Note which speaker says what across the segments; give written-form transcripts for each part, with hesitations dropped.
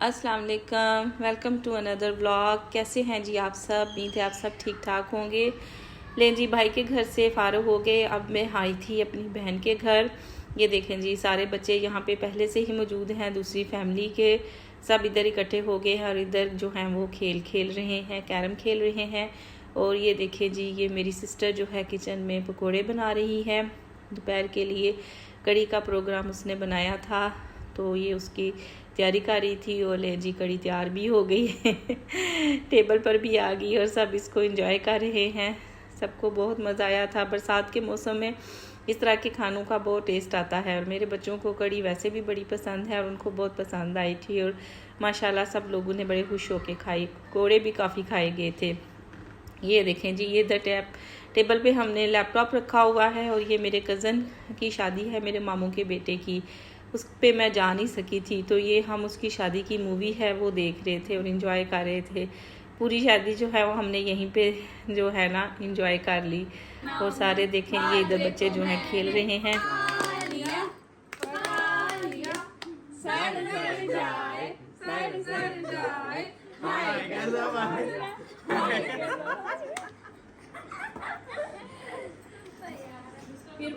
Speaker 1: अस्सलाम वालेकुम, welcome to another vlog. कैसे हैं जी आप सब? उम्मीद है आप सब ठीक ठाक होंगे। लें जी, भाई के घर से फ़ारुग हो गए। अब मैं आई थी अपनी बहन के घर। ये देखें जी, सारे बच्चे यहाँ पे पहले से ही मौजूद हैं, दूसरी फैमिली के सब इधर इकट्ठे हो गए हैं और इधर जो हैं वो खेल रहे हैं, कैरम खेल रहे हैं। और ये देखें जी, ये मेरी सिस्टर जो है किचन में पकोड़े बना रही है दोपहर के लिए। कड़ी का प्रोग्राम उसने बनाया था तो ये उसकी तैयारी कर रही थी। और ले जी, कड़ी तैयार भी हो गई है टेबल पर भी आ गई और सब इसको एंजॉय कर रहे हैं। सबको बहुत मज़ा आया था। बरसात के मौसम में इस तरह के खानों का बहुत टेस्ट आता है और मेरे बच्चों को कड़ी वैसे भी बड़ी पसंद है और उनको बहुत पसंद आई थी। और माशाल्लाह सब लोगों ने बड़े खुश होकर खाई। पकौड़े भी काफ़ी खाए गए थे। ये देखें जी, ये टेबल पे हमने लैपटॉप रखा हुआ है और ये मेरे कज़न की शादी है, मेरे मामू के बेटे की। उस पे मैं जा नहीं सकी थी तो ये हम उसकी शादी की मूवी है वो देख रहे थे और इन्जॉय कर रहे थे। पूरी शादी जो है वो हमने यहीं पे जो है ना इन्जॉय कर ली। और सारे देखें, ये इधर बच्चे जो हैं खेल रहे हैं।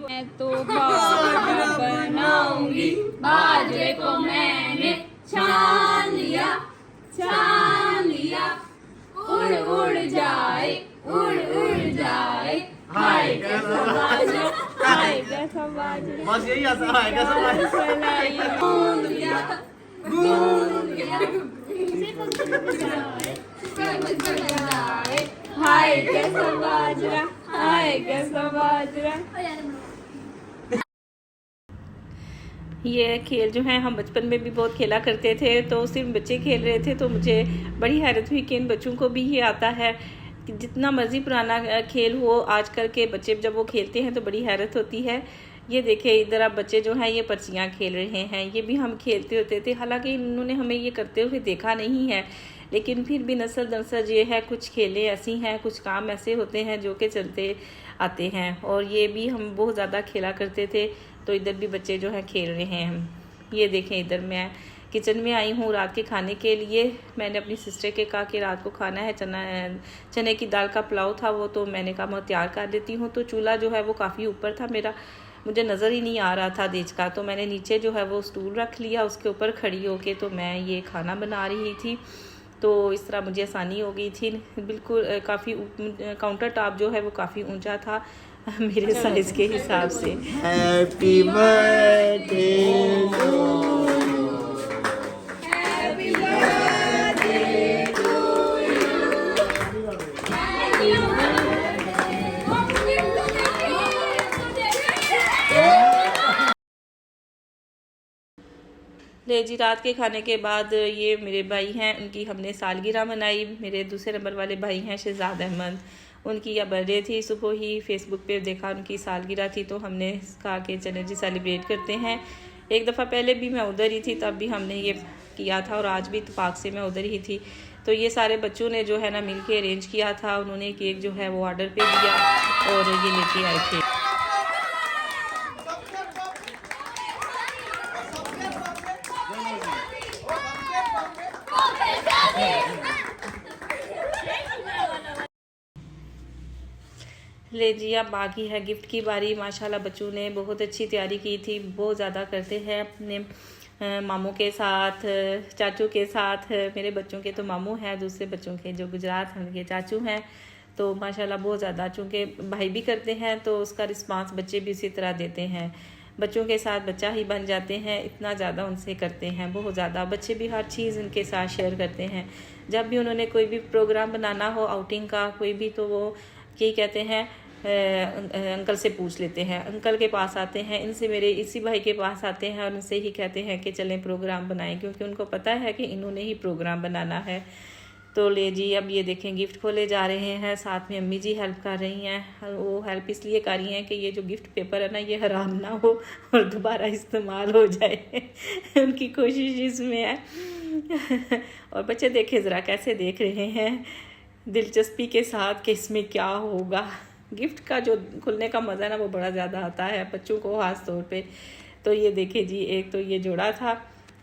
Speaker 2: मैं तो बाजरा बनाऊंगी, बाजरे को मैंने छान लिया, उड़ उड़ जाए, हाय कैसा बाजरा, हाय कैसा बाजरा,
Speaker 3: बस यही आता है कैसा बाजरा
Speaker 2: गूंद लिया, हाय कैसा बाजरा, हाय कैसा बाजरा।
Speaker 1: ये खेल जो है हम बचपन में भी बहुत खेला करते थे। तो सिर्फ बच्चे खेल रहे थे तो मुझे बड़ी हैरत हुई कि इन बच्चों को भी ये आता है। कि जितना मर्ज़ी पुराना खेल हो, आजकल के बच्चे जब वो खेलते हैं तो बड़ी हैरत होती है। ये देखें, इधर अब बच्चे जो हैं ये पर्चियाँ खेल रहे हैं। ये भी हम खेलते होते थे, हालांकि इन्होंने हमें ये करते हुए देखा नहीं है, लेकिन फिर भी नस्ल दरअसल ये है, कुछ खेलें ऐसी हैं, कुछ काम ऐसे होते हैं जो कि चलते आते हैं। और ये भी हम बहुत ज़्यादा खेला करते थे। तो इधर भी बच्चे जो हैं खेल रहे हैं। ये देखें, इधर मैं किचन में आई हूँ रात के खाने के लिए। मैंने अपनी सिस्टर के कहा कि रात को खाना है चने की दाल का पुलाव था वो, तो मैंने कहा मैं तैयार कर देती हूँ। तो चूल्हा जो है वो काफ़ी ऊपर था मेरा, मुझे नज़र ही नहीं आ रहा था देच का। तो मैंने नीचे जो है वो स्टूल रख लिया, उसके ऊपर खड़ी होके तो मैं ये खाना बना रही थी। तो इस तरह मुझे आसानी हो गई थी। बिल्कुल काफ़ी काउंटर टॉप जो है वो काफ़ी ऊंचा था मेरे साइज़ के हिसाब से।
Speaker 3: हैप्पी बर्थडे
Speaker 1: ले जी, रात के खाने के बाद ये मेरे भाई हैं, उनकी हमने सालगिरह मनाई। मेरे दूसरे नंबर वाले भाई हैं शहजाद अहमद, उनकी या बर्थडे थी। सुबह ही फेसबुक पे देखा उनकी सालगिरह थी तो हमने कहा कि चले जी सेलिब्रेट करते हैं। एक दफ़ा पहले भी मैं उधर ही थी, तब भी हमने ये किया था और आज भी इत्तेफाक से मैं उधर ही थी। तो ये सारे बच्चों ने जो है ना मिल के अरेंज किया था। उन्होंने केक जो है वो ऑर्डर पे दिया और ये लेके आए थे। ले जी, अब बाकी है गिफ्ट की बारी। माशाल्लाह बच्चों ने बहुत अच्छी तैयारी की थी, बहुत ज़्यादा करते हैं अपने मामू के साथ, चाचू के साथ। मेरे बच्चों के तो मामू हैं, दूसरे बच्चों के जो गुजरात हैं उनके चाचू हैं। तो माशाल्लाह बहुत ज़्यादा, चूँकि भाई भी करते हैं तो उसका रिस्पांस बच्चे भी इसी तरह देते हैं। बच्चों के साथ बच्चा ही बन जाते हैं, इतना ज़्यादा उनसे करते हैं, बहुत ज़्यादा। बच्चे भी हर चीज़ उनके साथ शेयर करते हैं। जब भी उन्होंने कोई भी प्रोग्राम बनाना हो आउटिंग का कोई भी, तो वो यही कहते हैं अंकल से पूछ लेते हैं, अंकल के पास आते हैं, इनसे मेरे इसी भाई के पास आते हैं और उनसे ही कहते हैं कि चलें प्रोग्राम बनाएं, क्योंकि उनको पता है कि इन्होंने ही प्रोग्राम बनाना है। तो ले जी, अब ये देखें गिफ्ट खोले जा रहे हैं, साथ में अम्मी जी हेल्प कर रही हैं। वो हेल्प इसलिए कर रही हैं कि ये जो गिफ्ट पेपर है ना ये हराम ना हो और दोबारा इस्तेमाल हो जाए उनकी कोशिश इसमें है। और बच्चे देखे ज़रा कैसे देख रहे हैं दिलचस्पी के साथ कि इसमें क्या होगा। गिफ्ट का जो खुलने का मज़ा ना वो बड़ा ज़्यादा आता है बच्चों को ख़ास तौर पे। तो ये देखिए जी, एक तो ये जोड़ा था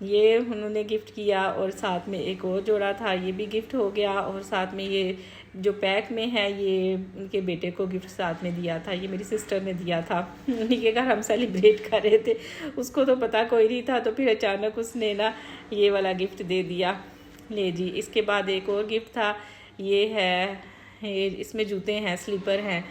Speaker 1: ये उन्होंने गिफ्ट किया और साथ में एक और जोड़ा था, ये भी गिफ्ट हो गया। और साथ में ये जो पैक में है ये उनके बेटे को गिफ्ट साथ में दिया था, ये मेरी सिस्टर ने दिया था। उन्हीं के घर हम सेलिब्रेट कर रहे थे, उसको तो पता कोई नहीं था, तो फिर अचानक उसने ना ये वाला गिफ्ट दे दिया। ले जी, इसके बाद एक और गिफ्ट था, ये है, ये इसमें जूते हैं, स्लीपर हैं,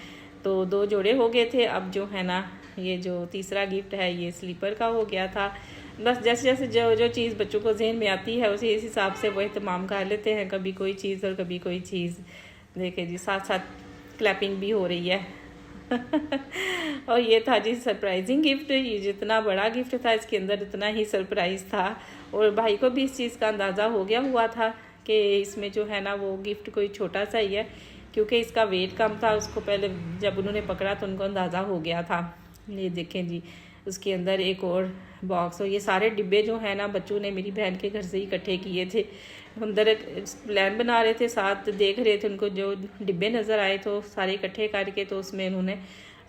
Speaker 1: तो 2 जोड़े हो गए थे। अब जो है ना ये जो तीसरा गिफ्ट है ये स्लीपर का हो गया था। बस जैसे जैसे जो चीज़ बच्चों को जहन में आती है उसी इस हिसाब से वो एहतमाम कर लेते हैं, कभी कोई चीज़ और कभी कोई चीज़। देखे जी, साथ साथ क्लैपिंग भी हो रही है। और ये था जी सरप्राइजिंग गिफ्ट। ये जितना बड़ा गिफ्ट था इसके अंदर उतना ही सरप्राइज़ था। और भाई को भी इस चीज़ का अंदाज़ा हो गया हुआ था कि इसमें जो है ना वो गिफ्ट कोई छोटा सा ही है, क्योंकि इसका वेट कम था। उसको पहले जब उन्होंने पकड़ा तो उनको अंदाज़ा हो गया था। ये देखें जी, उसके अंदर एक और बॉक्स। और ये सारे डिब्बे जो है ना बच्चों ने मेरी बहन के घर से ही इकट्ठे किए थे। अंदर एक प्लान बना रहे थे, साथ देख रहे थे, उनको जो डिब्बे नज़र आए तो सारे इकट्ठे करके तो उसमें उन्होंने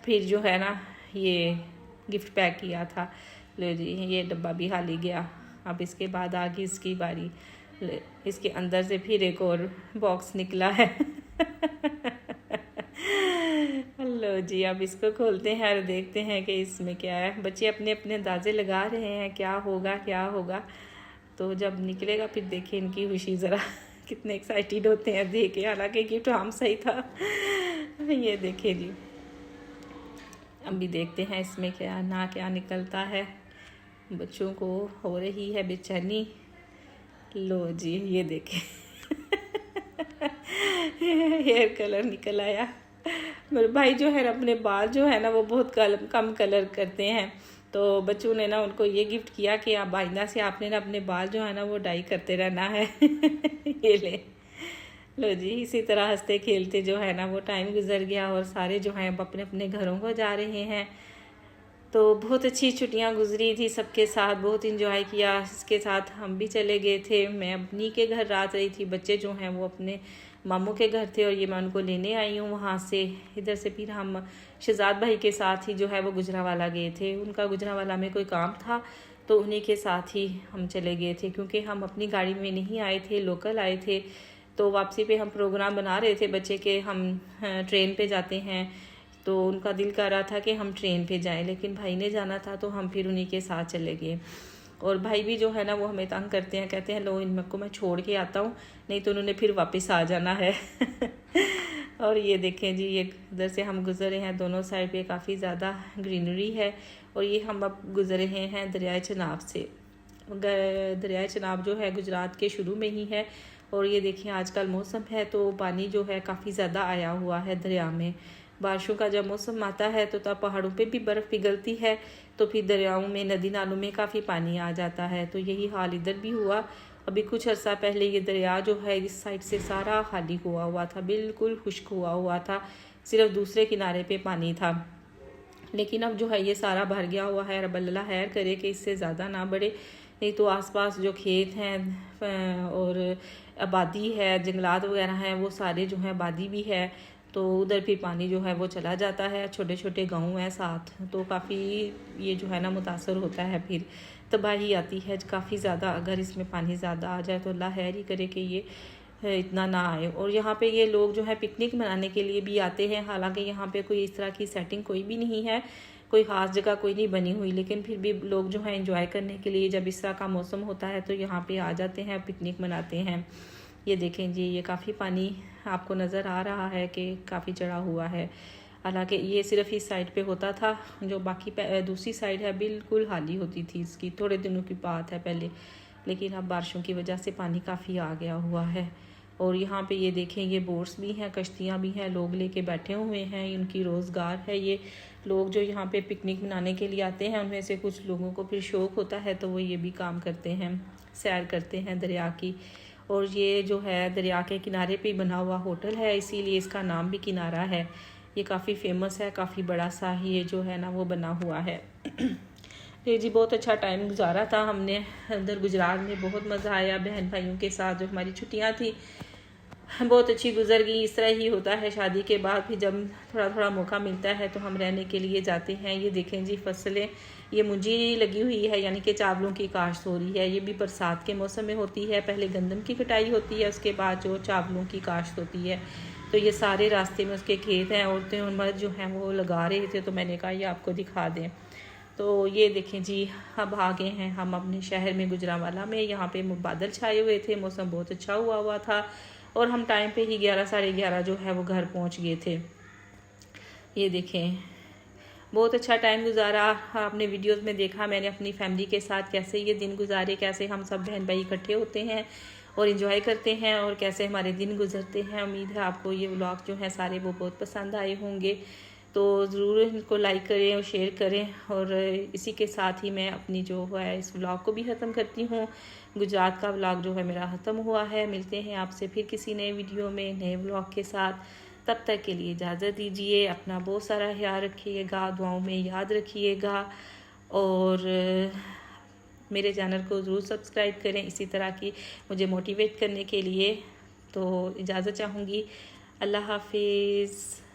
Speaker 1: फिर जो है ना ये गिफ्ट पैक किया था। लो जी, ये डब्बा भी खाली गया। अब इसके बाद आ गई इसकी बारी। इसके अंदर से फिर एक और बॉक्स निकला है। लो जी, अब इसको खोलते हैं और देखते हैं कि इसमें क्या है। बच्चे अपने अपने अंदाजे लगा रहे हैं क्या होगा क्या होगा। तो जब निकलेगा फिर देखें इनकी खुशी ज़रा कितने एक्साइटेड होते हैं देखे, हालांकि गिफ्ट हम सही था। ये देखें जी, अभी देखते हैं इसमें क्या निकलता है। बच्चों को हो रही है बेचैनी। लो जी, ये देखें हेयर कलर निकल आया। मेरे भाई जो है अपने बाल जो है ना वो बहुत कम कलर करते हैं, तो बच्चों ने ना उनको ये गिफ्ट किया कि आप आइंदा से आपने ना अपने बाल जो है ना वो डाई करते रहना है। ये ले लो जी, इसी तरह हंसते खेलते जो है ना वो टाइम गुजर गया। और सारे जो हैं अब अपने अपने घरों को जा रहे हैं। तो बहुत अच्छी छुट्टियां गुजरी थी सबके साथ, बहुत इंजॉय किया। इसके साथ हम भी चले गए थे। मैं अपनी के घर रात रही थी, बच्चे जो हैं वो अपने मामू के घर थे और ये मैं उनको लेने आई हूँ वहाँ से। इधर से फिर हम शहजाद भाई के साथ ही जो है वो गुजरावाला गए थे। उनका गुजरावाला में कोई काम था तो उन्हीं के साथ ही हम चले गए थे, क्योंकि हम अपनी गाड़ी में नहीं आए थे, लोकल आए थे। तो वापसी पे हम प्रोग्राम बना रहे थे बच्चे के, हम ट्रेन पे जाते हैं, तो उनका दिल कर रहा था कि हम ट्रेन पे जाएं, लेकिन भाई ने जाना था तो हम फिर उन्हीं के साथ चले गए। और भाई भी जो है ना वो हमें तंग करते हैं, कहते हैं लो इनको मैं छोड़ के आता हूँ, नहीं तो उन्होंने फिर वापस आ जाना है। और ये देखें जी, ये इधर से हम गुजरे हैं, दोनों साइड पे काफ़ी ज़्यादा ग्रीनरी है। और ये हम अब गुजरे हैं दरियाए चनाब से। दरियाए चनाब जो है गुजरात के शुरू में ही है। और ये देखिए आजकल मौसम है तो पानी जो है काफ़ी ज़्यादा आया हुआ है दरिया में। बारिशों का जब मौसम आता है तो तब पहाड़ों पे भी बर्फ़ पिघलती है, तो फिर दरियाओं में, नदी नालों में काफ़ी पानी आ जाता है। तो यही हाल इधर भी हुआ। अभी कुछ अर्सा पहले ये दरिया जो है इस साइड से सारा खाली हुआ था, बिल्कुल खुश्क हुआ था, सिर्फ दूसरे किनारे पे पानी था। लेकिन अब जो है ये सारा भर गया हुआ है। रब अल्लाह खैर करे कि इससे ज़्यादा ना बढ़े, नहीं तो आसपास जो खेत हैं और आबादी है, जंगलात वगैरह हैं, वो सारे जो हैं आबादी भी है, तो उधर फिर पानी जो है वो चला जाता है। छोटे छोटे गांव हैं साथ, तो काफ़ी ये जो है ना मुतासर होता है, फिर तबाही आती है काफ़ी ज़्यादा। अगर इसमें पानी ज़्यादा आ जाए तो अल्लाह खैर ही करे कि ये इतना ना आए। और यहाँ पे ये लोग जो है पिकनिक मनाने के लिए भी आते हैं, हालांकि यहाँ पे कोई इस तरह की सेटिंग कोई भी नहीं है, कोई ख़ास जगह कोई नहीं बनी हुई, लेकिन फिर भी लोग जो है एंजॉय करने के लिए जब इस तरह का मौसम होता है तो यहाँ पे आ जाते हैं, पिकनिक मनाते हैं। ये देखें जी, ये काफ़ी पानी आपको नज़र आ रहा है कि काफ़ी चढ़ा हुआ है। हालांकि ये सिर्फ इस साइड पे होता था, जो बाकी दूसरी साइड है बिल्कुल खाली होती थी। इसकी थोड़े दिनों की बात है पहले, लेकिन अब बारिशों की वजह से पानी काफ़ी आ गया हुआ है। और यहाँ पे ये देखें, ये बोट्स भी हैं, कश्तियाँ भी हैं, लोग लेके बैठे हुए हैं, उनकी रोज़गार है। ये लोग जो यहाँ पे पिकनिक मनाने के लिए आते हैं, उनमें से कुछ लोगों को फिर शौक़ होता है तो वो ये भी काम करते हैं, सैर करते हैं दरिया की। और ये जो है दरिया के किनारे पे बना हुआ होटल है, इसीलिए इसका नाम भी किनारा है। ये काफ़ी फेमस है, काफ़ी बड़ा सा ये जो है ना वो बना हुआ है। ये जी बहुत अच्छा टाइम गुजारा था हमने अंदर गुजरात में, बहुत मज़ा आया बहन भाइयों के साथ जो हमारी छुट्टियां थी। बहुत अच्छी गुजर गई। इस तरह ही होता है शादी के बाद भी, जब थोड़ा थोड़ा मौका मिलता है तो हम रहने के लिए जाते हैं। ये देखें जी फसलें, ये मुंजी लगी हुई है, यानी कि चावलों की काश्त हो रही है। ये भी बरसात के मौसम में होती है। पहले गंदम की कटाई होती है, उसके बाद जो चावलों की काश्त होती है। तो ये सारे रास्ते में उसके खेत हैं। औरतें और मर्द जो हैं वो लगा रहे थे, तो मैंने कहा ये आपको दिखा दें। तो ये देखें जी, अब आ गए हैं हम अपने शहर में गुजरांवाला में। यहाँ पे बादल छाए हुए थे, मौसम बहुत अच्छा हुआ था और हम टाइम पे ही 11 साढ़े 11 जो है वो घर पहुँच गए थे। ये देखें, बहुत अच्छा टाइम गुजारा। आपने वीडियोस में देखा मैंने अपनी फैमिली के साथ कैसे ये दिन गुजारे, कैसे हम सब बहन भाई इकट्ठे होते हैं और एंजॉय करते हैं और कैसे हमारे दिन गुजरते हैं। उम्मीद है आपको ये व्लॉग जो है सारे वो बहुत पसंद आए होंगे। तो ज़रूर इनको लाइक करें और शेयर करें। और इसी के साथ ही मैं अपनी जो है इस व्लॉग को भी ख़त्म करती हूँ। गुजरात का व्लॉग जो है मेरा ख़त्म हुआ है। मिलते हैं आपसे फिर किसी नए वीडियो में नए व्लॉग के साथ। तब तक के लिए इजाज़त दीजिए। अपना बहुत सारा ख्याल रखिएगा, दुआओं में याद रखिएगा और मेरे चैनल को ज़रूर सब्सक्राइब करें इसी तरह की मुझे मोटिवेट करने के लिए। तो इजाज़त चाहूँगी। अल्लाह हाफिज़।